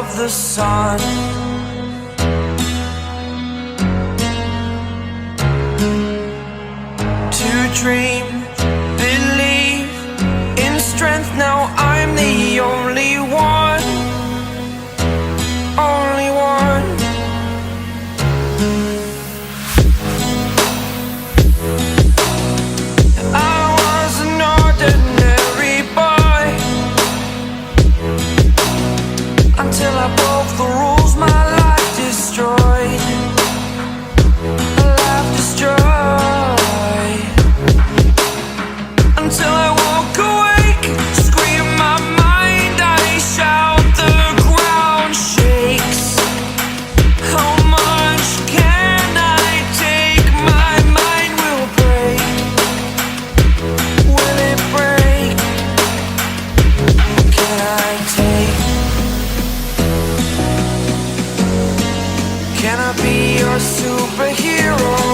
of the sun. To dream, believe in strength. Now I'm the only one, only one. I was an ordinary boy until I broke the rules. My life destroyed, life destroyed. Until I walk awake, scream my mind, I shout, the ground shakes. How much can I take? My mind will break. Will it break? Can I take? Can I be your superhero?